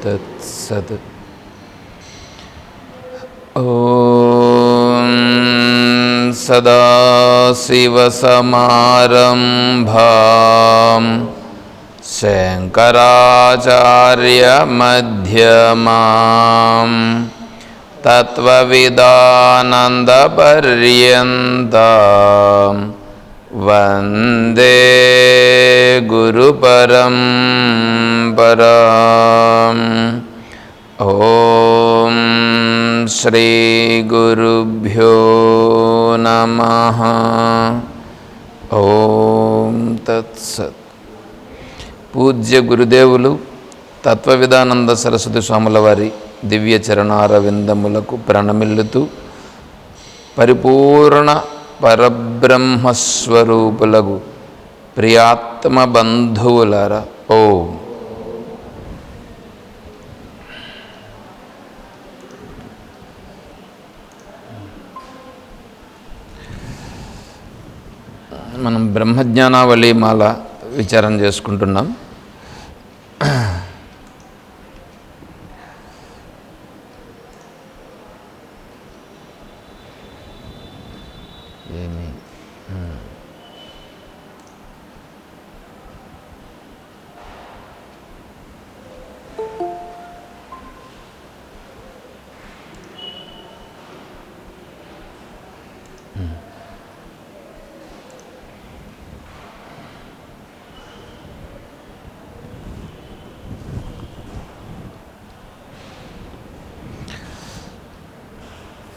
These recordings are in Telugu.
తత్సత్. ఓం సదాశివసమారంభాం శంకరాచార్యమధ్యమాం తత్వవిదానందపర్యంతం వందే గురుపరంపరాం. ఓం శ్రీ గురుభ్యో నమః. ఓం తత్సత్. పూజ్య గురుదేవులు తత్వవిదానంద సరస్వతి స్వాముల వారి దివ్య చరణారవిందములకు ప్రణమిల్లుతూ పరిపూర్ణ పరబ్రహ్మస్వరూపులకు ప్రియాత్మ బంధువులారా ఓం. మనం బ్రహ్మజ్ఞానావళి మాల విచారం చేసుకుంటున్నాం.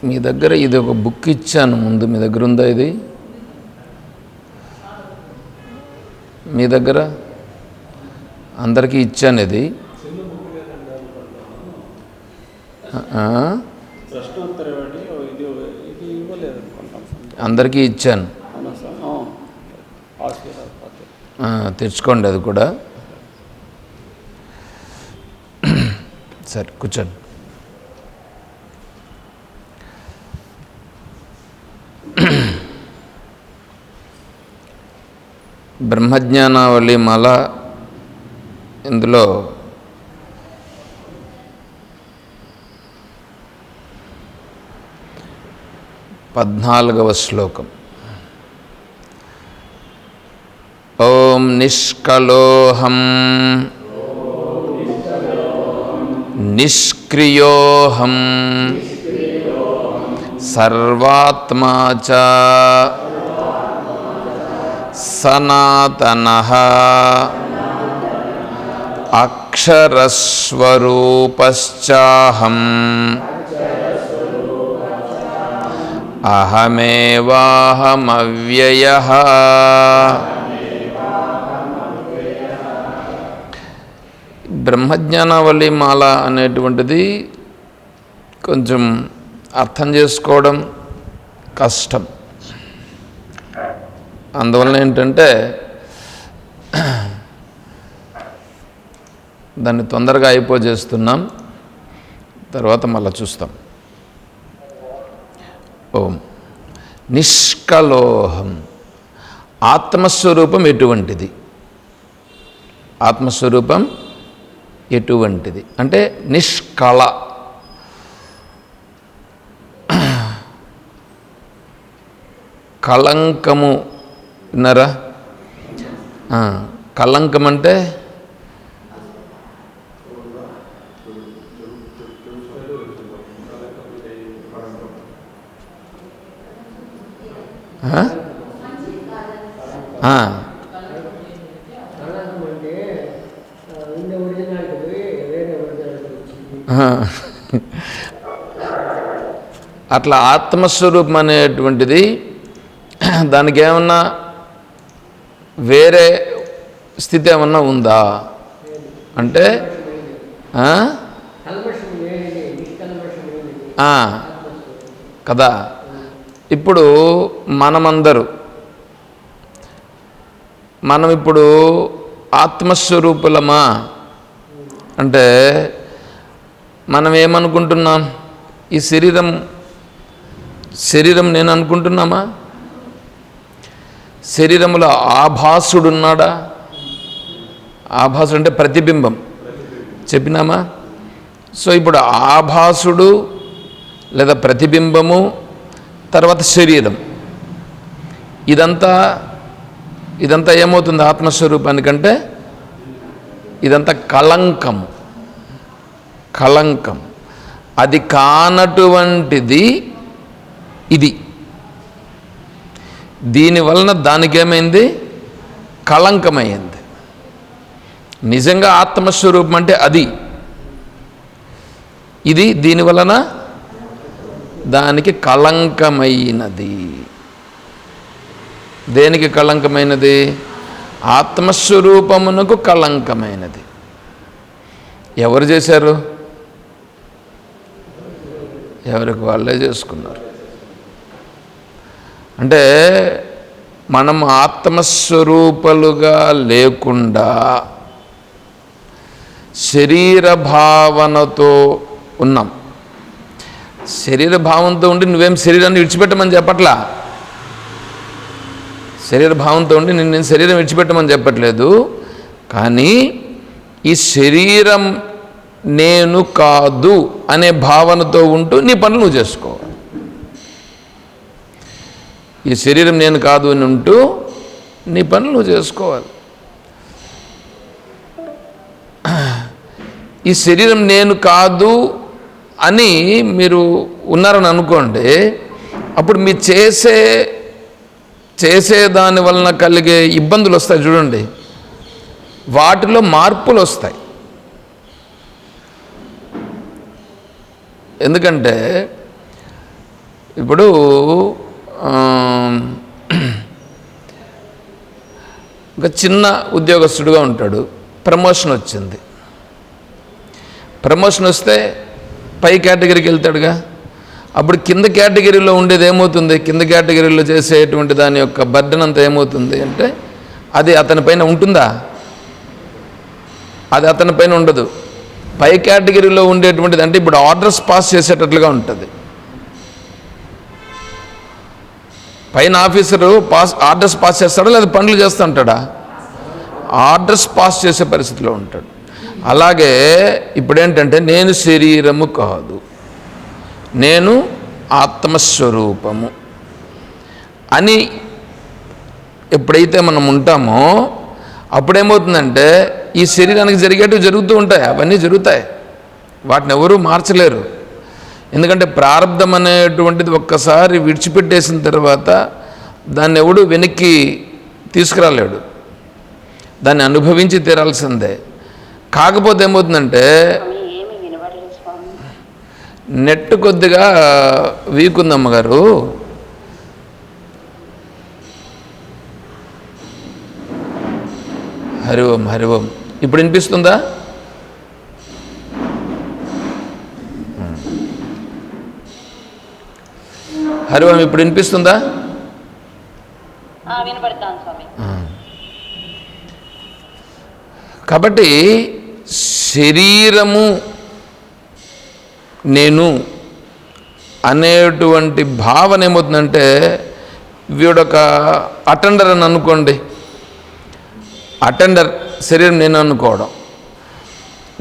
మీ దగ్గర ఇది ఒక బుక్ ఇచ్చాను ముందు, మీ దగ్గర ఉందా? ఇది మీ దగ్గర అందరికీ ఇచ్చాను. ఇది అందరికీ ఇచ్చాను, తెచ్చుకోండి అది కూడా. సరే కూర్చోండి. బ్రహ్మజ్ఞానావళి మాల, ఇందులో పద్నాలుగవ శ్లోకం. ఓం నిష్కలోహం నిష్క్రియోహం సర్వాత్మా చ సనాతనః అక్షరస్వరూపశ్చాహం అహమేవాహమవ్యయః. బ్రహ్మజ్ఞానావళి మాల అనేటువంటిది కొంచెం అర్థం చేసుకోవడం కష్టం. అందువలన ఏంటంటే దాన్ని తొందరగా అయిపోజేస్తున్నాం, తర్వాత మళ్ళీ చూస్తాం. ఓం నిష్కలోహం. ఆత్మస్వరూపం ఎటువంటిది? ఆత్మస్వరూపం ఎటువంటిది అంటే నిష్కళ. కళంకము విన్నారా? కళంకం అంటే అట్లా ఆత్మస్వరూపం అనేటువంటిది దానికి ఏమన్నా వేరే స్థితి ఏమన్నా ఉందా అంటే కదా. ఇప్పుడు మనం ఇప్పుడు ఆత్మస్వరూపులమా అంటే మనం ఏమనుకుంటున్నాం? ఈ శరీరం నేను అనుకుంటున్నామా? శరీరంలో ఆభాసుడున్నాడా? ఆభాసుడు అంటే ప్రతిబింబం చెప్పినామా? సో ఇప్పుడు ఆభాసుడు లేదా ప్రతిబింబము, తర్వాత శరీరం, ఇదంతా ఏమవుతుంది ఆత్మస్వరూపానికంటే? ఇదంతా కళంకం. అది కానటువంటిది ఇది. దీనివలన దానికేమైంది? కళంకమైంది. నిజంగా ఆత్మస్వరూపం అంటే అది. ఇది దీనివలన దానికి కళంకమైనది. దేనికి కళంకమైనది? ఆత్మస్వరూపమునకు కళంకమైనది. ఎవరు చేశారు? ఎవరికి వాళ్ళే చేసుకున్నారు. అంటే మనం ఆత్మస్వరూపాలుగా లేకుండా శరీర భావనతో ఉన్నాం. శరీర భావంతో ఉండి నువ్వేం శరీరాన్ని విడిచిపెట్టమని చెప్పట్లా. శరీర భావంతో ఉండి నేను శరీరం విడిచిపెట్టమని చెప్పట్లేదు. కానీ ఈ శరీరం నేను కాదు అనే భావనతో ఉంటూ నీ పనులు నువ్వు చేసుకో. ఈ శరీరం నేను కాదు అని ఉంటూ నీ పనులు నువ్వు చేసుకోవాలి. ఈ శరీరం నేను కాదు అని మీరు ఉన్నారని అనుకోండి, అప్పుడు మీరు చేసే దాని వలన కలిగే ఇబ్బందులు వస్తాయి చూడండి, వాటిలో మార్పులు వస్తాయి. ఎందుకంటే ఇప్పుడు ఒక చిన్న ఉద్యోగస్తుడుగా ఉంటాడు, ప్రమోషన్ వచ్చింది. ప్రమోషన్ వస్తే పై కేటగిరీకి వెళ్తాడుగా. అప్పుడు కింద కేటగిరీలో ఉండేది ఏమవుతుంది? కింద కేటగిరీలో చేసేటువంటి దాని యొక్క బర్డెన్ అంతా ఏమవుతుంది అంటే అది అతని పైన ఉంటుందా? అది అతని పైన ఉండదు. పై కేటగిరీలో ఉండేటువంటిది అంటే ఇప్పుడు ఆర్డర్స్ పాస్ చేసేటట్లుగా ఉంటుంది. పైన ఆఫీసరు ఆర్డర్స్ పాస్ చేస్తాడా లేదా పనులు చేస్తూ ఉంటాడా? ఆర్డర్స్ పాస్ చేసే పరిస్థితిలో ఉంటాడు. అలాగే ఇప్పుడేంటంటే నేను శరీరము కాదు, నేను ఆత్మస్వరూపము అని ఎప్పుడైతే మనం ఉంటామో అప్పుడేమవుతుందంటే ఈ శరీరానికి జరిగేటివి జరుగుతూ ఉంటాయి, అవన్నీ జరుగుతాయి, వాటిని ఎవరూ మార్చలేరు. ఎందుకంటే ప్రారంధం అనేటువంటిది ఒక్కసారి విడిచిపెట్టేసిన తర్వాత దాన్ని ఎవడు వెనక్కి తీసుకురాలేడు, దాన్ని అనుభవించి తీరాల్సిందే. కాకపోతే ఏమవుతుందంటే నెట్ కొద్దిగా వీక్ ఉంది అమ్మగారు. హరి ఓం హరి ఓం. ఇప్పుడు వినిపిస్తుందా? హరి ఓం ఇప్పుడు వినిపిస్తుందా? కాబట్టి శరీరము నేను అనేటువంటి భావన ఏమవుతుందంటే, వీడొక అటెండర్ అని అనుకోండి, అటెండర్ శరీరం నేను అనుకోవడం,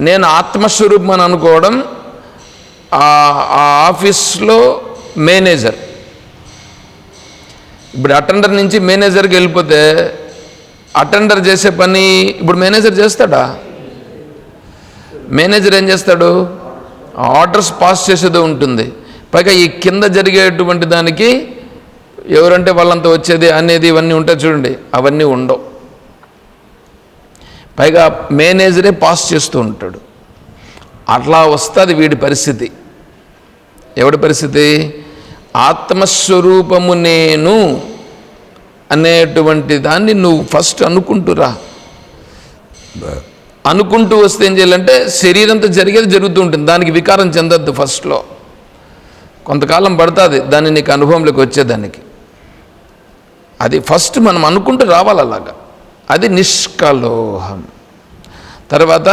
నేను ఆత్మస్వరూపం అని అనుకోవడం, ఆ ఆఫీస్లో మేనేజర్. ఇప్పుడు అటెండర్ నుంచి మేనేజర్కి వెళ్ళిపోతే అటెండర్ చేసే పని ఇప్పుడు మేనేజర్ చేస్తాడా? మేనేజర్ ఏం చేస్తాడు? ఆర్డర్స్ పాస్ చేసేది ఉంటుంది. పైగా ఈ కింద జరిగేటువంటి దానికి ఎవరంటే వాళ్ళంతా వచ్చేది అనేది ఇవన్నీ ఉంటాయి చూడండి, అవన్నీ ఉండవు. పైగా మేనేజరే పాస్ చేస్తూ ఉంటాడు. అట్లా వస్తుంది వీడి పరిస్థితి. ఎవడి పరిస్థితి? ఆత్మస్వరూపము నేను అనేటువంటి దాన్ని నువ్వు ఫస్ట్ అనుకుంటురా. అనుకుంటూ వస్తే ఏం చేయాలంటే శరీరంతో జరిగేది జరుగుతూ ఉంటుంది, దానికి వికారం చెందద్దు. ఫస్ట్లో కొంతకాలం పడుతుంది దాన్ని నీకు అనుభవంలోకి వచ్చేదానికి. అది ఫస్ట్ మనం అనుకుంటూ రావాలి అలాగా. అది నిష్కలోహం. తర్వాత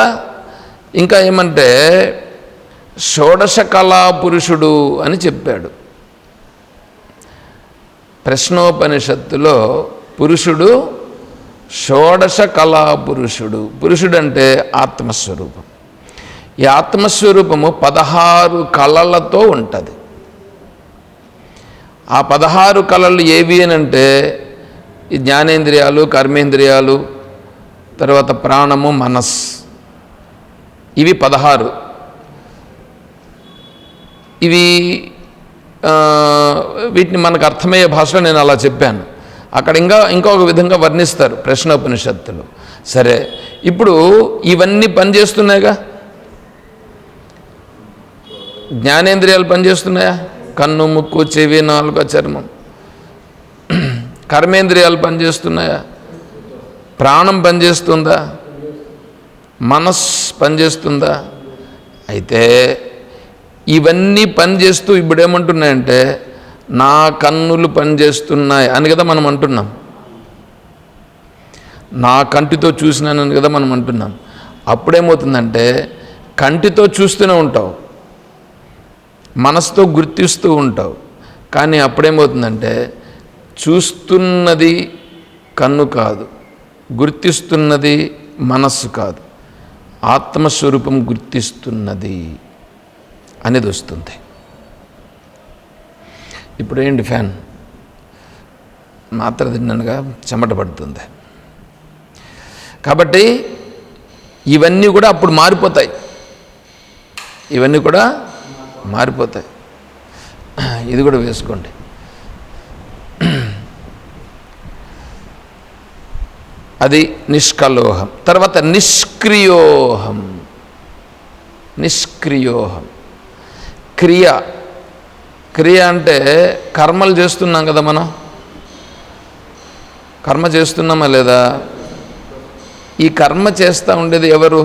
ఇంకా ఏమంటే షోడశ కళా పురుషుడు అని చెప్పాడు. ప్రశ్నోపనిషత్తులో పురుషుడు షోడశ కళా పురుషుడు. పురుషుడు అంటే ఆత్మస్వరూపం. ఈ ఆత్మస్వరూపము 16 కళలతో ఉంటుంది. ఆ 16 కళలు ఏవి అని అంటే ఈ జ్ఞానేంద్రియాలు, కర్మేంద్రియాలు, తర్వాత ప్రాణము, మనస్, ఇవి 16. ఇవి వీటిని మనకు అర్థమయ్యే భాషలో నేను అలా చెప్పాను. అక్కడ ఇంకొక విధంగా వర్ణిస్తారు ప్రశ్నోపనిషత్తులు. సరే, ఇప్పుడు ఇవన్నీ పనిచేస్తున్నాయిగా. జ్ఞానేంద్రియాలు పనిచేస్తున్నాయా? కన్ను, ముక్కు, చెవి, నాలుక, చర్మం. కర్మేంద్రియాలు పనిచేస్తున్నాయా? ప్రాణం పనిచేస్తుందా? మనస్ పనిచేస్తుందా? అయితే ఇవన్నీ పనిచేస్తూ ఇప్పుడు ఏమంటున్నాయంటే నా కన్నులు పనిచేస్తున్నాయి అని కదా మనం అంటున్నాం. నా కంటితో చూసినానని కదా మనం అంటున్నాం. అప్పుడేమవుతుందంటే కంటితో చూస్తూనే ఉంటావు, మనసుతో గుర్తిస్తూ ఉంటావు. కానీ అప్పుడేమవుతుందంటే చూస్తున్నది కన్ను కాదు, గుర్తిస్తున్నది మనస్సు కాదు, ఆత్మస్వరూపం గుర్తిస్తున్నది అనేది వస్తుంది. ఇప్పుడు ఏంటి, ఫ్యాన్ మాత్ర తిన్నానుగా చెమట పడుతుంది. కాబట్టి ఇవన్నీ కూడా అప్పుడు మారిపోతాయి. ఇవన్నీ కూడా మారిపోతాయి. ఇది కూడా వేసుకోండి. అది నిష్కలోహం. తర్వాత నిష్క్రియోహం. నిష్క్రియోహం క్రియ అంటే కర్మలు చేస్తున్నాం కదా. మనం కర్మ చేస్తున్నామా లేదా? ఈ కర్మ చేస్తూ ఉండేది ఎవరు?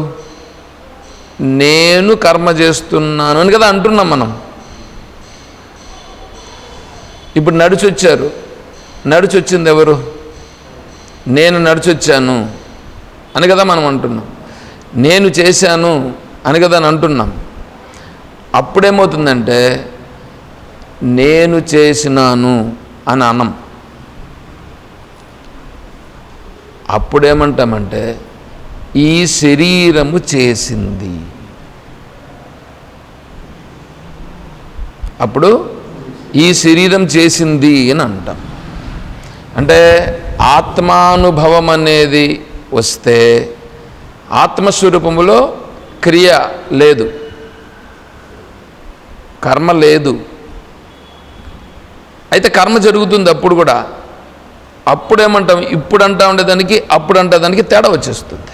నేను కర్మ చేస్తున్నాను అని కదా అంటున్నాం మనం. ఇప్పుడు నడిచొచ్చారు, నడిచొచ్చింది ఎవరు? నేను నడిచొచ్చాను అని కదా మనం అంటున్నాం. నేను చేశాను అని కదా అని అంటున్నాం. అప్పుడేమవుతుందంటే నేను చేసినాను అని అనం. అప్పుడేమంటామంటే ఈ శరీరము చేసింది. అప్పుడు ఈ శరీరం చేసింది అని అంటాం. అంటే ఆత్మానుభవం అనేది వస్తే ఆత్మస్వరూపములో క్రియ లేదు, కర్మ లేదు. అయితే కర్మ జరుగుతుంది అప్పుడు కూడా. అప్పుడేమంటాం, ఇప్పుడు అంటా ఉండేదానికి అప్పుడు అంటే దానికి తేడా వచ్చేస్తుంది.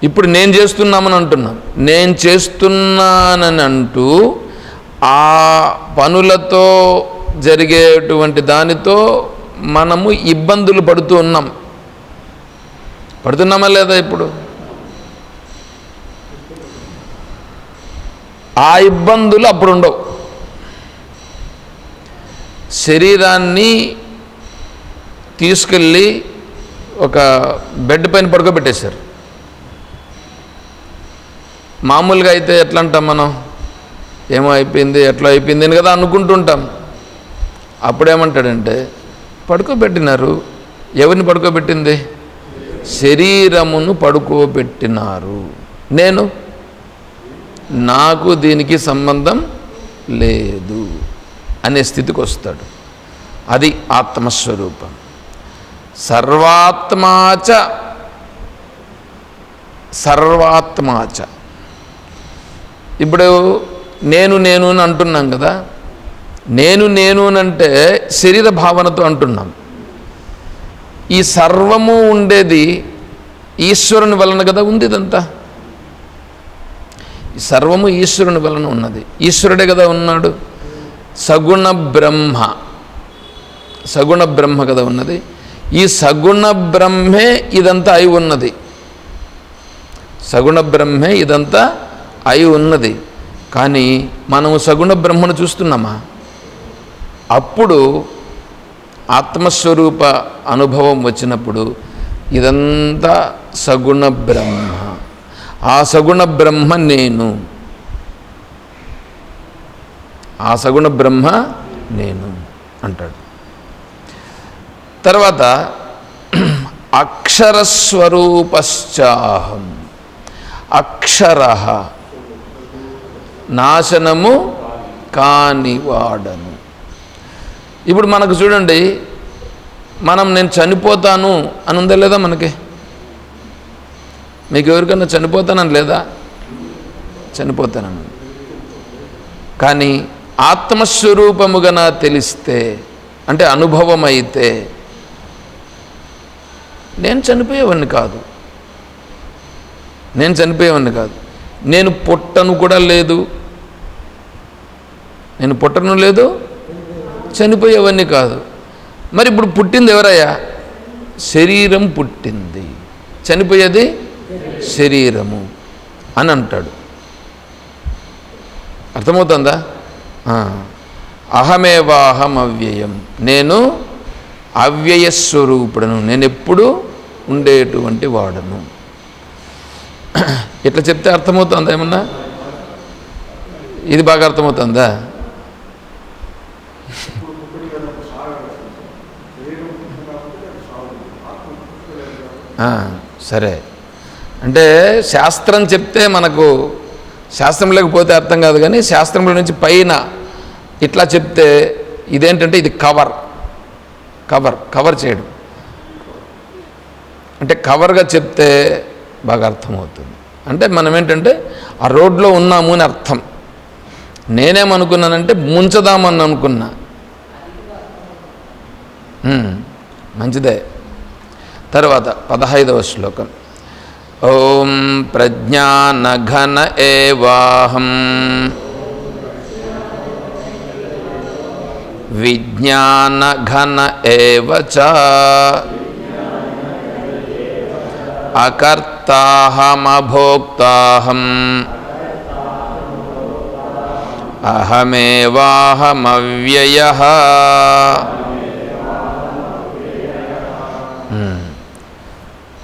ఇప్పుడు నేను చేస్తున్నామని అంటున్నాం. నేను చేస్తున్నానని అంటూ ఆ పనులతో జరిగేటువంటి దానితో మనము ఇబ్బందులు పడుతున్నామా లేదా? ఇప్పుడు ఆ ఇబ్బందులు అప్పుడు ఉండవు. శరీరాన్ని తీసుకెళ్ళి ఒక బెడ్ పైన పడుకోబెట్టేశారు. మామూలుగా అయితే ఎట్లా అంటాం మనం, ఏమో అయిపోయింది, ఎట్లా అయిపోయింది అని కదా అనుకుంటుంటాం. అప్పుడేమంటాడంటే పడుకోబెట్టినారు. ఎవరిని పడుకోబెట్టింది? శరీరమును పడుకోబెట్టినారు. నాకు దీనికి సంబంధం లేదు అనే స్థితికి వస్తాడు. అది ఆత్మస్వరూపం. సర్వాత్మాచ. ఇప్పుడు నేను అని అంటున్నాం కదా. నేను అంటే శరీర భావనతో అంటున్నాం. ఈ సర్వము ఉండేది ఈశ్వరుని వలన కదా ఉంది. ఇదంతా ఈ సర్వము ఈశ్వరుని వలన ఉన్నది. ఈశ్వరుడే కదా ఉన్నాడు. సగుణ బ్రహ్మ కదా ఉన్నది. ఈ సగుణ బ్రహ్మే ఇదంతా అయి ఉన్నది. సగుణ బ్రహ్మే ఇదంతా అయి ఉన్నది. కానీ మనము సగుణ బ్రహ్మను చూస్తున్నామా? అప్పుడు ఆత్మస్వరూప అనుభవం వచ్చినప్పుడు ఇదంతా సగుణ బ్రహ్మ. ఆ సగుణ బ్రహ్మ నేను. ఆ సగుణ బ్రహ్మ నేను అంటాడు. తర్వాత అక్షరస్వరూపశ్చాహం, అక్షర నాశనము కానివాడను. ఇప్పుడు మనకు చూడండి, నేను చనిపోతాను అని ఉందా లేదా? మనకి మీకు ఎవరికన్నా చనిపోతానని లేదా? చనిపోతానని. కానీ ఆత్మస్వరూపముగా నా తెలిస్తే, అంటే అనుభవం అయితే, నేను చనిపోయేవాడిని కాదు. నేను పుట్టను కూడా లేదు, చనిపోయేవాడిని కాదు. మరి ఇప్పుడు పుట్టింది ఎవరయ్యా? శరీరం పుట్టింది, చనిపోయేది శరీరము అని అంటాడు. అర్థమవుతుందా? అహమేవాహం అవ్యయం, నేను అవ్యయస్వరూపుడను, నేను ఎప్పుడు ఉండేటువంటి వాడను. ఇట్లా చెప్తే అర్థమవుతుందా? ఏమన్నా ఇది బాగా అర్థమవుతుందా? సరే, అంటే శాస్త్రం చెప్తే మనకు శాస్త్రం లేకపోతే అర్థం కాదు, కానీ శాస్త్రంలో నుంచి పైన ఇట్లా చెప్తే ఇదేంటంటే ఇది కవర్ చేయడం, అంటే కవర్గా చెప్తే బాగా అర్థమవుతుంది. అంటే మనం ఏంటంటే ఆ రోడ్లో ఉన్నాము అని అర్థం. నేనేమనుకున్నానంటే ముంచదామని అనుకున్నా. మంచిదే. తర్వాత 15వ శ్లోకం. ఓం ప్రజ్ఞానఘన ఏవాహం విజ్ఞానఘన ఏవ చ అకర్తాహమభోక్తాహం అహమేవాహమవ్యయః.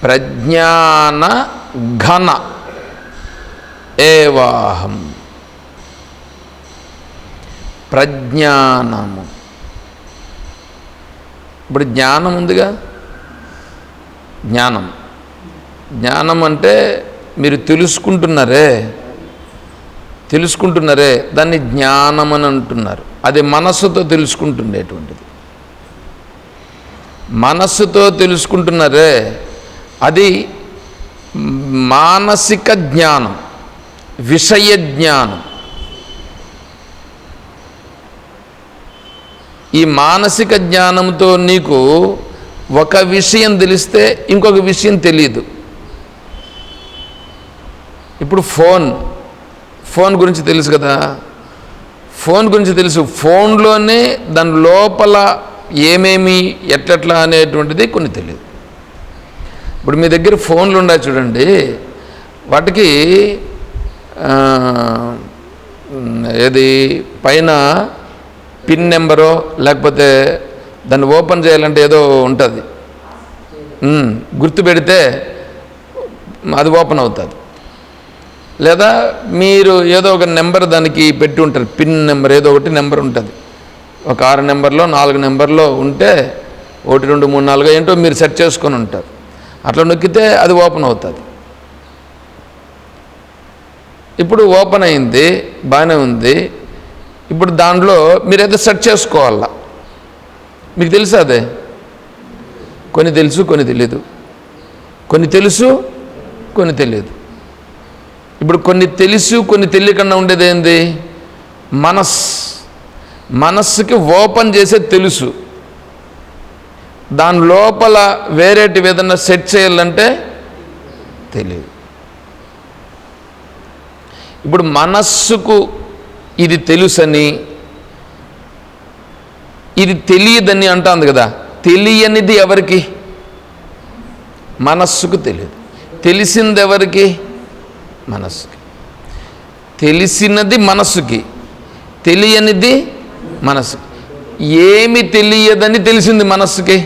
ప్రజ్ఞాన ఘన ఏవాహం, ప్రజ్ఞానము. ఇప్పుడు జ్ఞానం ఉందిగా, జ్ఞానం అంటే మీరు తెలుసుకుంటున్నారే, దాన్ని జ్ఞానం అని అంటున్నారు. అది మనస్సుతో తెలుసుకుంటుండేటువంటిది. మనస్సుతో తెలుసుకుంటున్నారే, అది మానసిక జ్ఞానం, విషయ జ్ఞానం. ఈ మానసిక జ్ఞానంతో నీకు ఒక విషయం తెలిస్తే ఇంకొక విషయం తెలియదు. ఇప్పుడు ఫోన్ గురించి తెలుసు కదా, ఫోన్లోనే దాని లోపల ఏమేమి ఎట్లెట్లా అనేటువంటిది కొన్ని తెలియదు. ఇప్పుడు మీ దగ్గర ఫోన్లు ఉన్నాయి చూడండి, వాటికి ఏది పైన పిన్ నెంబరో లేకపోతే దాన్ని ఓపెన్ చేయాలంటే ఏదో ఉంటుంది, గుర్తుపెడితే అది ఓపెన్ అవుతుంది. లేదా మీరు ఏదో ఒక నెంబర్ దానికి పెట్టి ఉంటారు, పిన్ నెంబర్ ఏదో ఒకటి నెంబర్ ఉంటుంది. ఒక 6 నెంబర్లో 4 నెంబర్లో ఉంటే 1 2 3 4 ఏంటో మీరు సెట్ చేసుకొని ఉంటారు. అట్లా నొక్కితే అది ఓపెన్ అవుతుంది. ఇప్పుడు ఓపెన్ అయింది, బాగానే ఉంది. ఇప్పుడు దాంట్లో మీరు ఏదో సెట్ చేసుకోవాలా. మీకు తెలుసా? అదే కొన్ని తెలుసు, కొన్ని తెలియదు, కొన్ని తెలుసు, కొన్ని తెలియదు. ఇప్పుడు కొన్ని తెలుసు, కొన్ని తెలియకుండా ఉండేది ఏంది? మనస్సుకి ఓపెన్ చేసే తెలుసు. దాని లోపల వేరేటివి ఏదన్నా సెట్ చేయాలంటే తెలియదు. ఇప్పుడు మనస్సుకు ఇది తెలుసని, ఇది తెలియదని అంటుంది కదా. తెలియనిది ఎవరికి? మనస్సుకు తెలియదు. తెలిసింది ఎవరికి? మనస్సుకి. తెలిసినది మనస్సుకి, తెలియనిది మనస్సుకి. ఏమి తెలియదని తెలిసింది మనస్సుకి?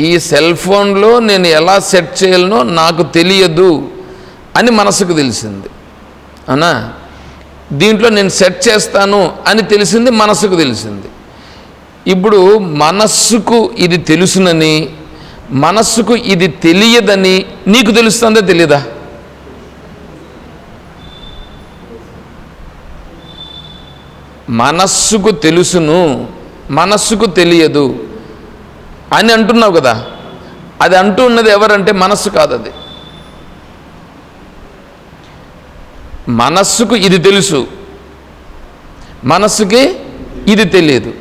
ఈ సెల్ ఫోన్లో నేను ఎలా సెట్ చేయాలనో నాకు తెలియదు అని మనసుకు తెలిసింది, అవునా? దీంట్లో నేను సెట్ చేస్తాను అని తెలిసింది మనసుకు తెలిసింది. ఇప్పుడు మనస్సుకు ఇది తెలుసునని, మనస్సుకు ఇది తెలియదని నీకు తెలుస్తుందో తెలియదా? మనస్సుకు తెలుసును, మనస్సుకు తెలియదు అని అంటున్నావు కదా. అది అంటూ ఉన్నది ఎవరంటే మనస్సు కాదు. అది మనస్సుకు ఇది తెలుసు, మనస్సుకి ఇది తెలియదు.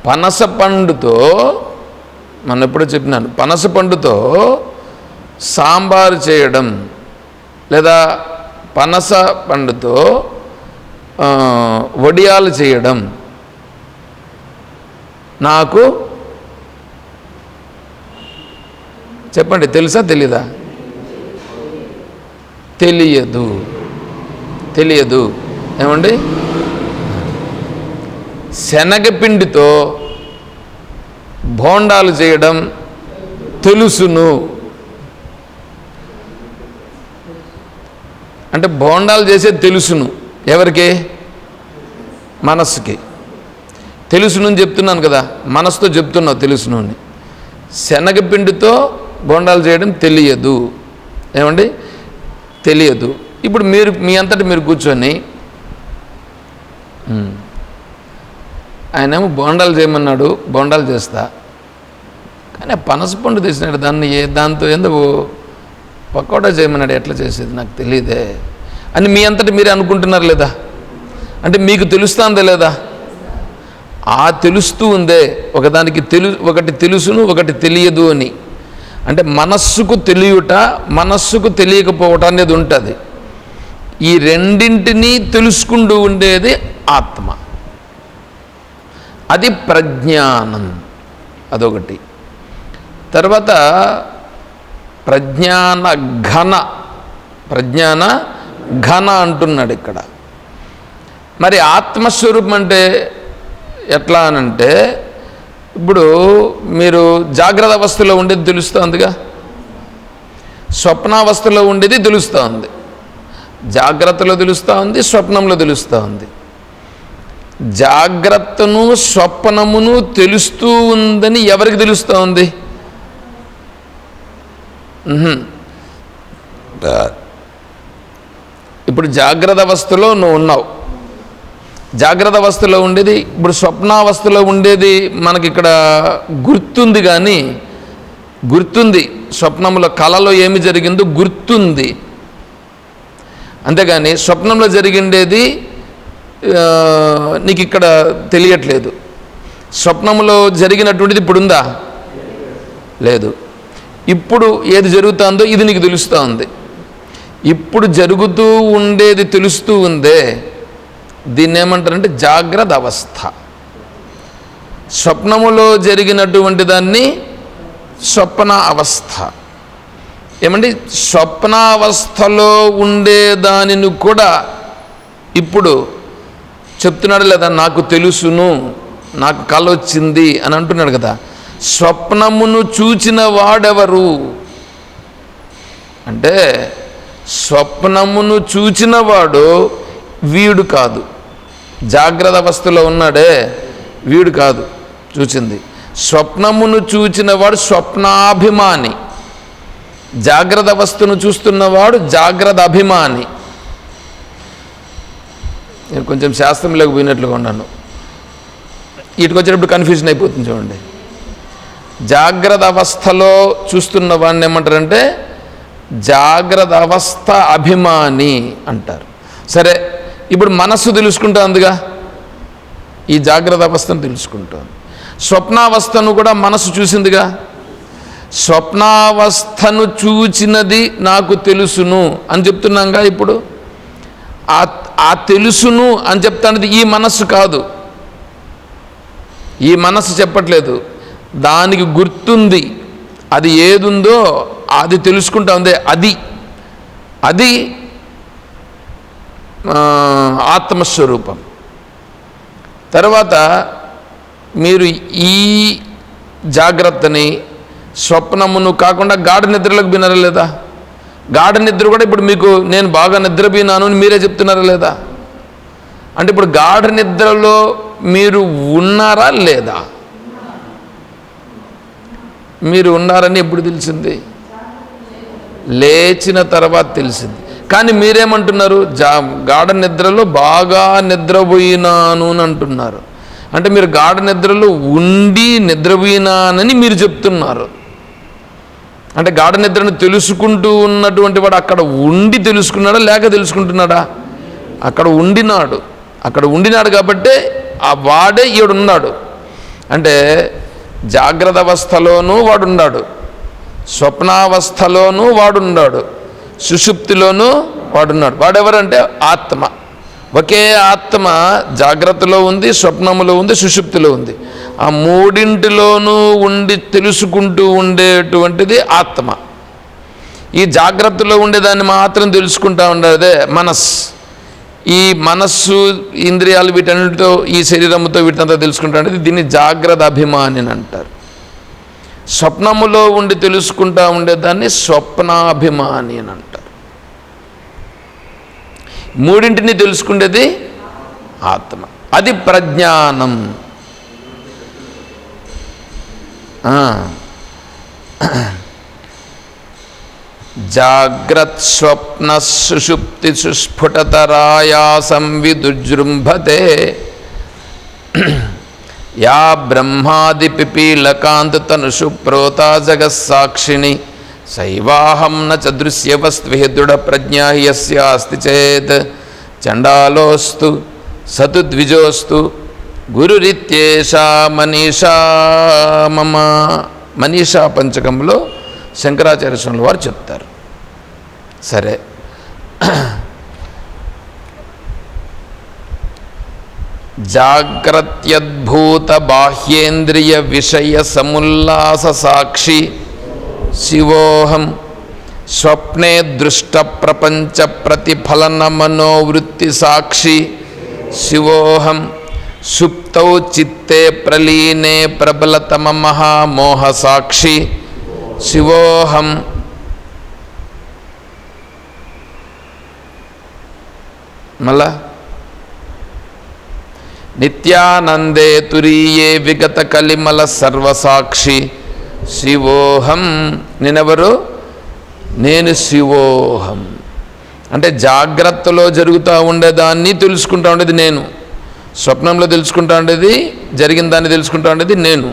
పనస పండుతో మనం ఎప్పుడో చెప్పినాను, పనస పండుతో సాంబారు చేయడం లేదా పనస పండుతో వడియాలు చేయడం నాకు చెప్పండి, తెలుసా తెలీదా? తెలియదు. తెలియదు. ఏమండి? శనగపిండితో బోండాలు చేయడం తెలుసును. అంటే బోండాలు చేసేది తెలుసును ఎవరికి? మనస్సుకి. తెలుసును అని చెప్తున్నాను కదా, మనసుతో చెప్తున్నావు తెలుసును అని. శనగపిండితో బోండాలు చేయడం తెలియదు. ఏమండి? తెలియదు. ఇప్పుడు మీరు మీ అంతటి మీరు కూర్చొని ఆయనేమో బోండాలు చేయమన్నాడు, బోండాలు చేస్తా, కానీ పనసపండు తీసినాడు, దాంతో ఎందుకు పకోడా చేయమన్నాడు, ఎట్లా చేసేది నాకు తెలియదే అని మీ అంతటి మీరే అనుకుంటున్నారు లేదా? అంటే మీకు తెలుస్తుందా లేదా? ఆ తెలుస్తూ ఉందే, ఒకదానికి ఒకటి తెలుసును, ఒకటి తెలియదు అని. అంటే మనస్సుకు తెలియట, మనస్సుకు తెలియకపోవటం అనేది ఉంటుంది. ఈ రెండింటినీ తెలుసుకుంటూ ఉండేది ఆత్మ. అది ప్రజ్ఞానం. అదొకటి. తర్వాత ప్రజ్ఞాన ఘన అంటున్నాడు ఇక్కడ. మరి ఆత్మస్వరూపం అంటే ఎట్లా అనంటే, ఇప్పుడు మీరు జాగ్రత్త అవస్థలో ఉండేది తెలుస్తుందిగా, స్వప్నావస్థలో ఉండేది తెలుస్తూ ఉంది. జాగ్రత్తలో తెలుస్తూ ఉంది, స్వప్నంలో తెలుస్తూ ఉంది. జాగ్రత్తను స్వప్నమును తెలుస్తూ ఉందని ఎవరికి తెలుస్తూ ఉంది? ఇప్పుడు జాగ్రత్త అవస్థలో నువ్వు ఉన్నావు, జాగ్రత్త అవస్థలో ఉండేది, ఇప్పుడు స్వప్నావస్థలో ఉండేది మనకి ఇక్కడ గుర్తుంది. కానీ గుర్తుంది, స్వప్నంలో కళలో ఏమి జరిగిందో గుర్తుంది. అంతేగాని స్వప్నంలో జరిగిండేది నీకు ఇక్కడ తెలియట్లేదు. స్వప్నంలో జరిగినటువంటిది ఇప్పుడు ఉందా? లేదు. ఇప్పుడు ఏది జరుగుతుందో ఇది నీకు తెలుస్తూ ఉంది. ఇప్పుడు జరుగుతూ ఉండేది తెలుస్తూ ఉందే, దీన్ని ఏమంటారంటే జాగ్రత్త అవస్థ. స్వప్నములో జరిగినటువంటి దాన్ని స్వప్న అవస్థ. ఏమండి? స్వప్నావస్థలో ఉండే దానిని కూడా ఇప్పుడు చెప్తున్నాడు లేదా, నాకు తెలుసును, నాకు కల వచ్చింది అని అంటున్నాడు కదా. స్వప్నమును చూచిన వాడెవరు అంటే, స్వప్నమును చూచిన వాడు వీడు కాదు. జాగ్రత్త అవస్థలో ఉన్నాడే వీడు కాదు చూచింది. స్వప్నమును చూచిన వాడు స్వప్నాభిమాని, జాగ్రత్త అవస్థను చూస్తున్నవాడు జాగ్రత్త అభిమాని. నేను కొంచెం శాస్త్రం లేకపోయినట్లుగా ఉన్నాను, వీటికి వచ్చేటప్పుడు కన్ఫ్యూజన్ అయిపోతుంది. చూడండి, జాగ్రత్త అవస్థలో చూస్తున్న వాడిని ఏమంటారంటే జాగ్రత్త అవస్థ అభిమాని అంటారు. సరే, ఇప్పుడు మనస్సు తెలుసుకుంటుందిగా, ఈ జాగ్రత్త అవస్థను తెలుసుకుంటుంది. స్వప్నావస్థను కూడా మనస్సు చూసిందిగా. స్వప్నావస్థను చూచినది నాకు తెలుసును అని చెప్తున్నాగా. ఇప్పుడు ఆ తెలుసును అని చెప్తానది ఈ మనస్సు కాదు, ఈ మనస్సు చెప్పట్లేదు. దానికి గుర్తుంది, అది ఏదుందో అది తెలుసుకుంటా ఉంది. అది ఆత్మస్వరూపం. తర్వాత మీరు ఈ జాగ్రత్తని స్వప్నమును కాకుండా గాఢ నిద్రలోకి వినరా లేదా? గాఢ నిద్ర కూడా ఇప్పుడు మీకు నేను బాగా నిద్రపోయినాను అని మీరే చెప్తున్నారా లేదా? అంటే ఇప్పుడు గాఢ నిద్రలో మీరు ఉన్నారా లేదా? మీరు ఉన్నారని ఎప్పుడు తెలిసింది? లేచిన తర్వాత తెలిసింది. కానీ మీరేమంటున్నారు? గాఢ నిద్రలో బాగా నిద్రపోయినాను అని అంటున్నారు. అంటే మీరు గాఢ నిద్రలో ఉండి నిద్రపోయినానని మీరు చెప్తున్నారు. అంటే గాఢ నిద్రను తెలుసుకుంటూ ఉన్నటువంటి వాడు అక్కడ ఉండి తెలుసుకున్నాడా లేక తెలుసుకుంటున్నాడా? అక్కడ ఉండినాడు కాబట్టి ఆ వాడే ఈడున్నాడు. అంటే జాగ్రత్త అవస్థలోనూ వాడున్నాడు, స్వప్నావస్థలోనూ వాడున్నాడు, సుషుప్తిలోనూ వాడున్నాడు. వాడెవరంటే ఆత్మ. ఒకే ఆత్మ జాగ్రత్తలో ఉంది, స్వప్నములో ఉంది, సుషుప్తిలో ఉంది. ఆ మూడింటిలోనూ ఉండి తెలుసుకుంటూ ఉండేటువంటిది ఆత్మ. ఈ జాగ్రత్తలో ఉండేదాన్ని మాత్రం తెలుసుకుంటూ ఉండేదే మనస్సు. ఈ మనస్సు, ఇంద్రియాలు వీటన్నిటితో, ఈ శరీరంతో వీటినంతా తెలుసుకుంటా ఉండేది దీన్ని జాగ్రత్త అభిమాని అని అంటారు. స్వప్నములో ఉండి తెలుసుకుంటూ ఉండేదాన్ని స్వప్నాభిమాని అని అంటారు. మూడింటిని తెలుసుకునేది ఆత్మ. అది ప్రజ్ఞానం. జాగ్రత్ స్వప్న సుషుప్తి సుస్ఫుటతరాయాసం విదుజృంభతే యా బ్రహ్మాది పిపీలకాంత తనుషు ప్రోతా జగస్సాక్షిణి సైవాహం న చ దృశ్యవస్త్వి దృఢ ప్రజ్ఞా యస్యాస్తి చేత్ చండాలోస్తు సతు ద్విజోస్తు గురురిత్యేషా మనీషా మమ. మనీషా పంచకంలో శంకరాచార్య స్వామి వారు చెప్తారు. సరే, జాగ్రత్యద్భూత బాహ్యేంద్రియ విషయ సముల్లాస సాక్షి శివోహం స్వప్నే దృష్ట ప్రపంచ ప్రతిఫలన మనోవృత్తి సాక్షి శివోహం సుప్తౌ చిత్తే ప్రలీనే ప్రబలతమ మహామోహ సాక్షి శివోహం. మళ్ళా నిత్యానందే తురీయే విగత కలిమల సర్వసాక్షి శివోహం. నేనెవరు? నేను శివోహం. అంటే జాగ్రత్తలో జరుగుతూ ఉండేదాన్ని తెలుసుకుంటా ఉండేది నేను, స్వప్నంలో తెలుసుకుంటా ఉండేది, జరిగిన దాన్ని తెలుసుకుంటా ఉండేది నేను,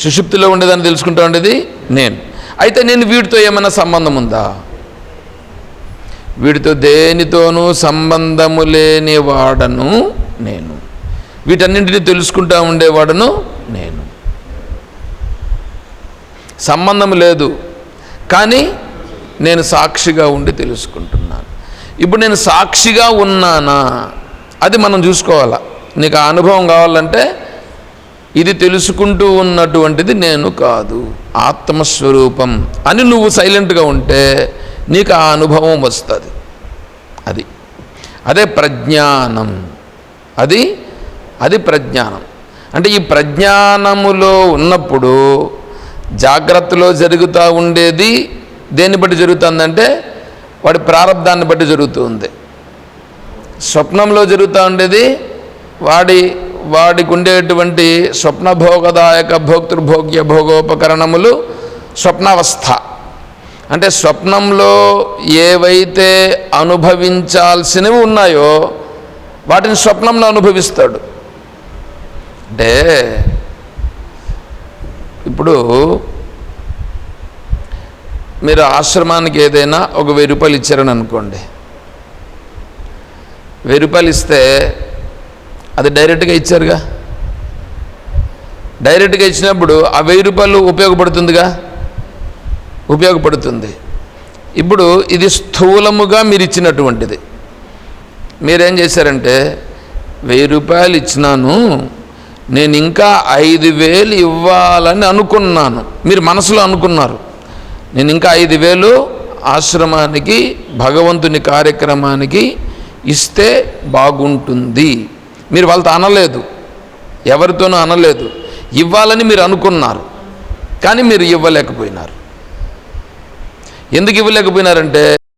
సుషుప్తిలో ఉండేదాన్ని తెలుసుకుంటా ఉండేది నేను. అయితే నేను వీటితో ఏమైనా సంబంధం ఉందా? వీటితో దేనితోనూ సంబంధము లేని వాడను నేను. వీటన్నింటినీ తెలుసుకుంటా ఉండేవాడను నేను. సంబంధం లేదు, కానీ నేను సాక్షిగా ఉండి తెలుసుకుంటున్నాను. ఇప్పుడు నేను సాక్షిగా ఉన్నానా అది మనం చూసుకోవాలా. నీకు ఆ అనుభవం కావాలంటే ఇది తెలుసుకుంటూ ఉన్నటువంటిది నేను కాదు, ఆత్మస్వరూపం అని నువ్వు సైలెంట్గా ఉంటే నీకు ఆ అనుభవం వస్తుంది. అదే ప్రజ్ఞానం. అది ప్రజ్ఞానం. అంటే ఈ ప్రజ్ఞానములో ఉన్నప్పుడు జాగ్రత్తలో జరుగుతూ ఉండేది దేన్ని బట్టి జరుగుతుందంటే వాడి ప్రారంధాన్ని బట్టి జరుగుతుంది. స్వప్నంలో జరుగుతూ ఉండేది వాడికి ఉండేటువంటి స్వప్నభోగదాయక భోక్తృభోగ్య భోగోపకరణములు స్వప్నావస్థ. అంటే స్వప్నంలో ఏవైతే అనుభవించాల్సినవి ఉన్నాయో వాటిని స్వప్నంలో అనుభవిస్తాడు. అంటే ఇప్పుడు మీరు ఆశ్రమానికి ఏదైనా ఒక 1000 రూపాయలు ఇచ్చారని అనుకోండి. 1000 రూపాయలు ఇస్తే అది డైరెక్ట్గా ఇచ్చారుగా. డైరెక్ట్గా ఇచ్చినప్పుడు ఆ 1000 రూపాయలు ఉపయోగపడుతుంది. ఇప్పుడు ఇది స్థూలముగా మీరు ఇచ్చినటువంటిది. మీరేం చేశారంటే 1000 రూపాయలు ఇచ్చినాను, నేను ఇంకా 5000 ఇవ్వాలని అనుకున్నాను. మీరు మనసులో అనుకున్నారు, నేను ఇంకా 5000 ఆశ్రమానికి భగవంతుని కార్యక్రమానికి ఇస్తే బాగుంటుంది. మీరు వాళ్ళతో అనలేదు, ఎవరితోనూ అనలేదు, ఇవ్వాలని మీరు అనుకున్నారు, కానీ మీరు ఇవ్వలేకపోయినారు. ఎందుకు ఇవ్వలేకపోయినారంటే